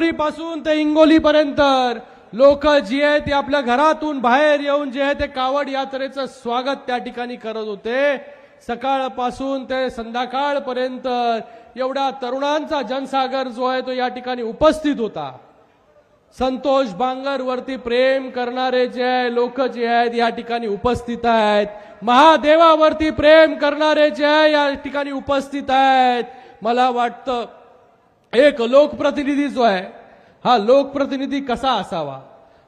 राहुरी पासून ते हिंगोली पर्यंत लोक जी आहे ते आपल्या घरातून बाहेर येऊन जे आहे ते कावड यात्रेचं स्वागत त्या ठिकाणी करत होते। सकाळपासून ते संध्याकाळपर्यंत एवढा तरुणांचा जनसागर जो आहे तो या ठिकाणी उपस्थित होता। संतोष बांगर वरती प्रेम करणारे जे लोक जे आहेत या ठिकाणी उपस्थित आहेत। महादेवावरती प्रेम करणारे जे या ठिकाणी उपस्थित आहेत। मला वाटतं एक लोकप्रतिनिधी जो आहे हा लोकप्रतिनिधी कसा असावा,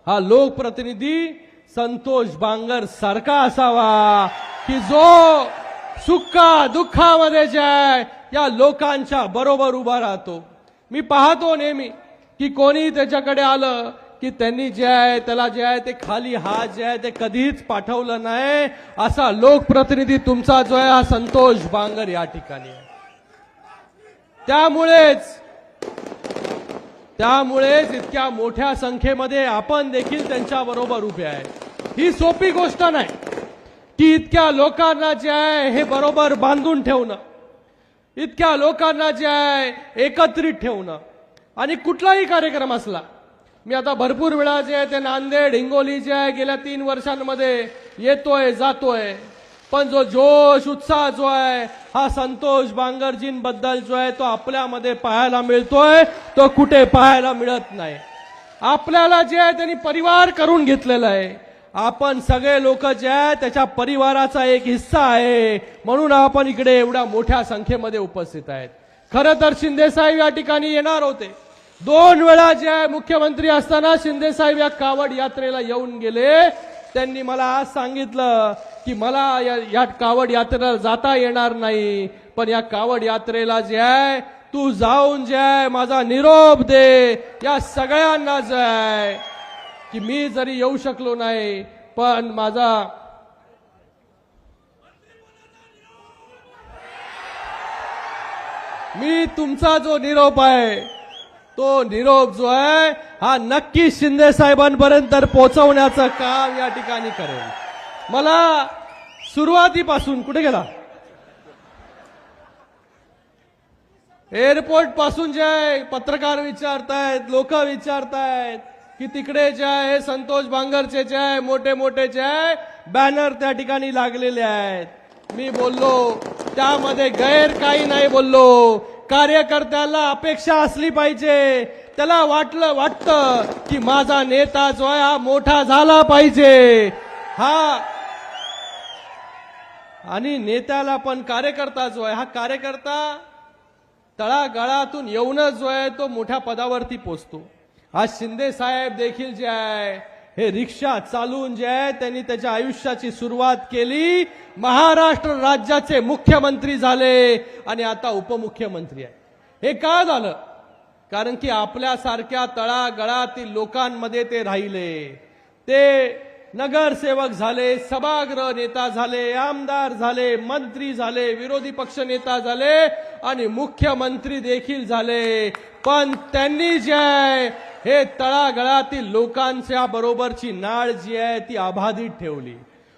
हा लोकप्रतिनिधी संतोष बांगर सारखा असावा की जो सुखा दुःखामध्ये जे आहे या लोकांच्या बरोबर उभा राहतो। मी पाहतो नेहमी की कोणी त्याच्याकडे आलं की त्यांनी जे आहे त्याला जे आहे ते खाली हात जे आहे ते कधीच पाठवलं नाही। असा लोकप्रतिनिधी तुमचा जो आहे हा संतोष बांगर या ठिकाणी आहे। त्यामुळेच इतक्या मोठ्या संख्येमध्ये आपण देखील त्यांच्या बरोबर उभे आहे। ही सोपी गोष्ट नाही की इतक्या लोकांना जे आहे हे बरोबर बांधून ठेवणं, इतक्या लोकांना जे आहे एकत्रित ठेवणं। आणि कुठलाही कार्यक्रम असला, मी आता भरपूर वेळा जे आहे ते नांदेड हिंगोली जे आहे गेल्या 3 वर्षांमध्ये येतोय जातोय, पण जो जोश उत्साह जो आहे हा संतोष बांगरजींबद्दल जो आहे तो आपल्यामध्ये पाहायला मिळतोय, तो कुठे पाहायला मिळत नाही। आपल्याला जे आहे त्यांनी परिवार करून घेतलेला आहे। आपण सगळे लोक जे आहे त्याच्या परिवाराचा एक हिस्सा आहे, म्हणून आपण इकडे एवढ्या मोठ्या संख्येमध्ये उपस्थित आहेत। खरं तर शिंदे साहेब या ठिकाणी येणार होते। 2 वेळा जे आहे मुख्यमंत्री असताना शिंदे साहेब या कावड यात्रेला येऊन गेले। त्यांनी मला आज सांगितलं की मला या कावड यात्रेला जाता येणार नाही, पण या कावड यात्रेला जे आहे तू जाऊन जे आहे माझा निरोप दे या सगळ्यांना जे आहे की मी जरी येऊ शकलो नाही पण मी तुमचा जो निरोप आहे तो निरोप जो आहे हा नक्की शिंदे साहेबांपर्यंत पोहोचवण्याचं काम या ठिकाणी करेल। मला सुरुवातीपासून कुठे गेला एअरपोर्ट पासून जे आहे पत्रकार विचारतायत, लोक विचारतायत की तिकडे जे आहे संतोष बांगरचे जे आहे मोठे मोठे जे आहे बॅनर त्या ठिकाणी लागलेले आहेत। मी बोललो त्यामध्ये गैर काही नाही बोललो। कार्यकर्त्याला अपेक्षा असली पाहिजे, त्याला वाटतं की माझा नेता जो आहे हा मोठा झाला पाहिजे हा, आणि नेत्याला पण कार्यकर्ता जो आहे हा कार्यकर्ता तळागाळातून येऊनच जो आहे तो मोठ्या पदावरती पोहोचतो। आज शिंदे साहेब देखील जे आहे हे रिक्षा चालून जे आहे त्यांनी त्याच्या आयुष्याची सुरुवात केली। महाराष्ट्र राज्याचे मुख्यमंत्री झाले आणि आता उपमुख्यमंत्री आहे। हे का झालं? कारण की आपल्यासारख्या तळागाळातील लोकांमध्ये ते राहिले, ते नगरसेवक झाले, सभागृह नेता झाले, आमदार झाले, मंत्री झाले, विरोधी पक्ष नेता झाले आणि मुख्यमंत्री देखील झाले। पण त्यांनी जे आहे हे तळागाळातील लोकांच्या बरोबरची नाळ जी आहे ती अबाधित ठेवली।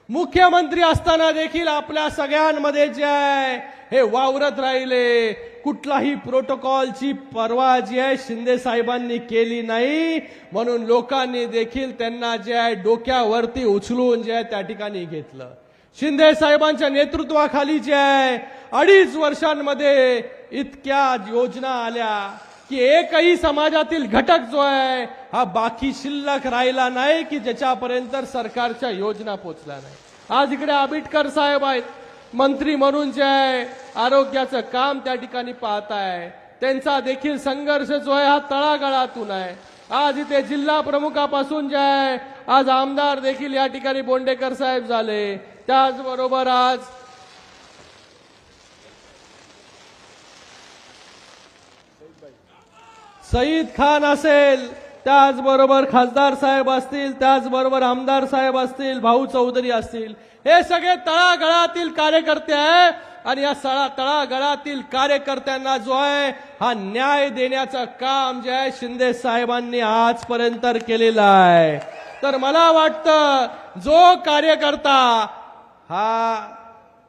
मुख्यमंत्री असताना देखील आपल्या सगळ्यांमध्ये जे आहे हे वावरत राहिले। कुठलाही प्रोटोकॉलची पर्वा जी आहे शिंदे साहेबांनी केली नाही, म्हणून लोकांनी देखील त्यांना जे आहे डोक्यावरती उचलून जे आहे त्या ठिकाणी घेतलं। शिंदे साहेबांच्या नेतृत्वाखाली जे आहे 2.5 वर्षांमध्ये इतक्या योजना आल्या की एकही समाजातील घटक जो आहे हा बाकी शिल्लक राहिला नाही की ज्याच्यापर्यंत सरकारच्या योजना पोहोचल्या नाही। आज इकडे आबिटकर साहेब आहेत, मंत्री म्हणून जे आहे आरोग्याचं काम त्या ठिकाणी पाहताय। त्यांचा देखील संघर्ष जो आहे हा तळागाळातून आहे। आज इथे जिल्हा प्रमुखापासून जे आहे आज आमदार देखील या ठिकाणी बोंडेकर साहेब झाले। त्याचबरोबर आज सईद खान असेल, त्याचबरोबर खासदार साहेब असतील, त्याचबरोबर आमदार साहेब असतील, भाऊ चौधरी असतील, हे सगळे तळागाळातील कार्यकर्ते आहे। आणि या तळागाळातील कार्यकर्त्यांना जो आहे हा न्याय देण्याचं काम जे आहे शिंदे साहेबांनी आजपर्यंत केलेलं आहे। तर मला वाटतं जो कार्यकर्ता हा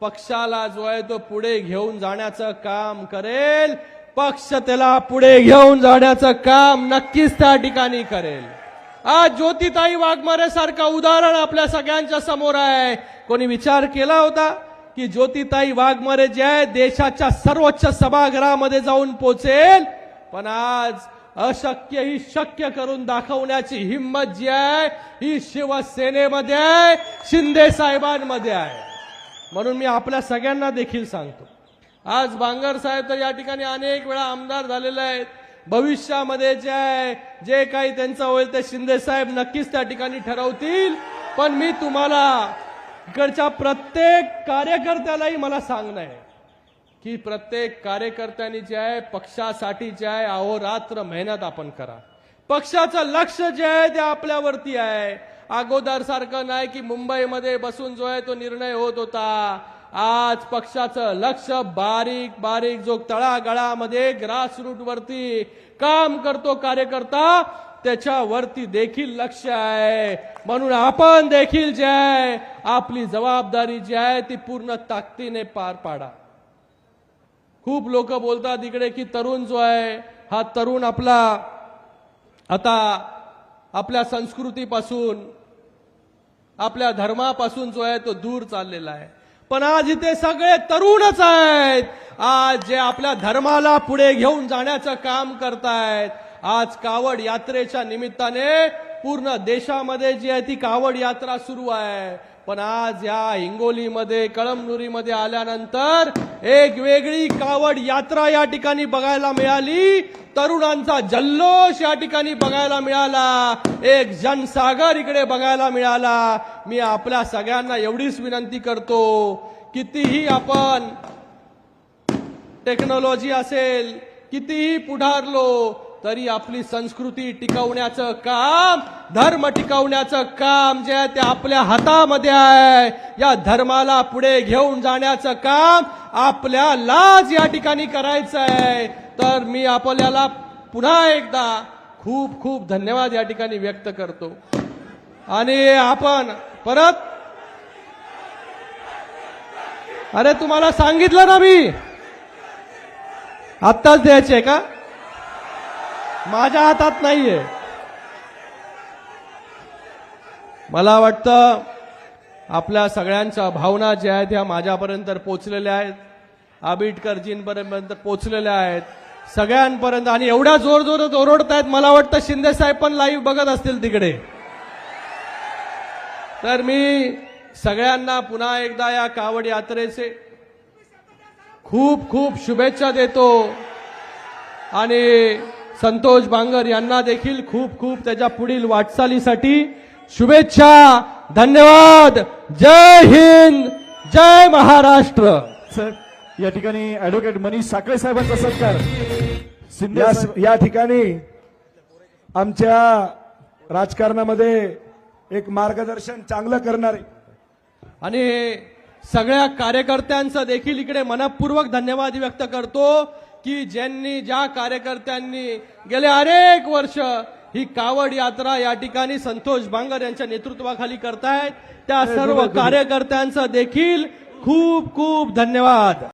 पक्षाला जो आहे तो पुढे घेऊन जाण्याचं काम करेल, पक्ष त्याला पुढे घेऊन जाण्याचं काम नक्कीच त्या ठिकाणी करेल. आज ज्योतिताई वाघमारे सारखं उदाहरण आपल्या सगळ्यांच्या समोर आहे. कोणी विचार केला होता की ज्योतिताई वाघमारे जे आहे देशाच्या सर्वोच्च सभागृहामध्ये जाऊन पोहोचेल, पण आज अशक्य ही शक्य करून दाखवण्याची हिंमत जी आहे ही शिवसेनेमध्ये आहे, शिंदे साहेबांमध्ये आहे. म्हणून मी आपल्या सगळ्यांना देखील सांगतो, आज बांगर साहेब तर या ठिकाणी अनेक वेळा आमदार झालेले आहेत. भविष्यामध्ये जे आहे जे काही त्यांचं होईल ते शिंदे साहेब नक्कीच त्या ठिकाणी ठरवतील. पण मी तुम्हाला इकडच्या प्रत्येक कार्यकर्त्यालाही मला सांगणं आहे की प्रत्येक कार्यकर्त्यांनी जे आहे पक्षासाठी जे आहे अहोरात्र मेहनत आपण करा. पक्षाचं लक्ष जे आहे ते आपल्यावरती आहे. अगोदर सारखं नाही की मुंबईमध्ये बसून जो आहे तो निर्णय होत होता. आज पक्षाचं लक्ष बारीक बारीक जो तळागाळामध्ये ग्रासरूट वरती काम करतो कार्यकर्ता त्याच्यावरती देखील लक्ष आहे. म्हणून आपण देखील जे आहे आपली जबाबदारी जी आहे ती पूर्ण ताकदीने पार पाडा. खूप लोक बोलतात इकडे की तरुण जो आहे हा तरुण आपला आता आपल्या संस्कृतीपासून आपल्या धर्मापासून जो आहे तो दूर चाललेला आहे. पण आज इथे सगळे तरुणच आहेत. आज जे आपल्या धर्माला पुढे घेऊन जाण्याचं काम करतायत. आज कावड यात्रेच्या निमित्ताने पूर्ण देशामध्ये जी आहे ती कावड यात्रा सुरू आहे. पण आज या हिंगोलीमध्ये कळमनुरीमध्ये आल्यानंतर एक वेगळी कावड यात्रा या ठिकाणी बघायला मिळाली. तरुणांचा जल्लोष या ठिकाणी बघायला मिळाला. एक जनसागर इकडे बघायला मिळाला. मी आपल्या सगळ्यांना एवढीच विनंती करतो, कितीही आपण टेक्नॉलॉजी असेल कितीही पुढारलो तरी आपली संस्कृती टिकवण्याचं काम, धर्म टिकवण्याचं काम जे आहे ते आपल्या हातामध्ये आहे. या धर्माला पुढे घेऊन जाण्याचं काम आपल्यालाच या ठिकाणी करायचं आहे. तर मी आपल्याला पुन्हा एकदा खूप खूप धन्यवाद या ठिकाणी व्यक्त करतो. आणि आपण परत अरे तुम्हाला सांगितलं ना मी आत्ताच द्यायचे का? माझ्या हातात नाहीये. मला वाटतं आपल्या सगळ्यांच्या भावना ज्या आहेत त्या माझ्यापर्यंत पोहोचलेल्या आहेत, आबिटकरजींपर्यंत पोहोचलेल्या आहेत सगळ्यांपर्यंत. आणि एवढ्या जोर जोरात ओरडतायत मला वाटतं शिंदे साहेब पण लाईव्ह बघत असतील तिकडे. तर मी सगळ्यांना पुन्हा एकदा या कावड यात्रेचे खूप खूप शुभेच्छा देतो. आणि संतोष बांगर यांना देखील खूप खूप त्याच्या पुढील वाटचालीसाठी शुभेच्छा. धन्यवाद. जय हिंद, जय महाराष्ट्र. सर या ठिकाणी ऍडव्होकेट मनीष साखळे साहेबांचा सत्कार शिंदे या ठिकाणी आमच्या राजकारणामध्ये एक मार्गदर्शन चांगलं करणारे आणि सगळ्या कार्यकर्त्यांचं देखील इकडे मनपूर्वक धन्यवाद व्यक्त करतो की ज्या कार्यकर्त्यांनी गेले अनेक वर्ष ही कावड यात्रा या ठिकाणी संतोष बांगर यांच्या नेतृत्वाखाली करतायत त्या सर्व कार्यकर्त्यांचं देखील खूप खूप धन्यवाद.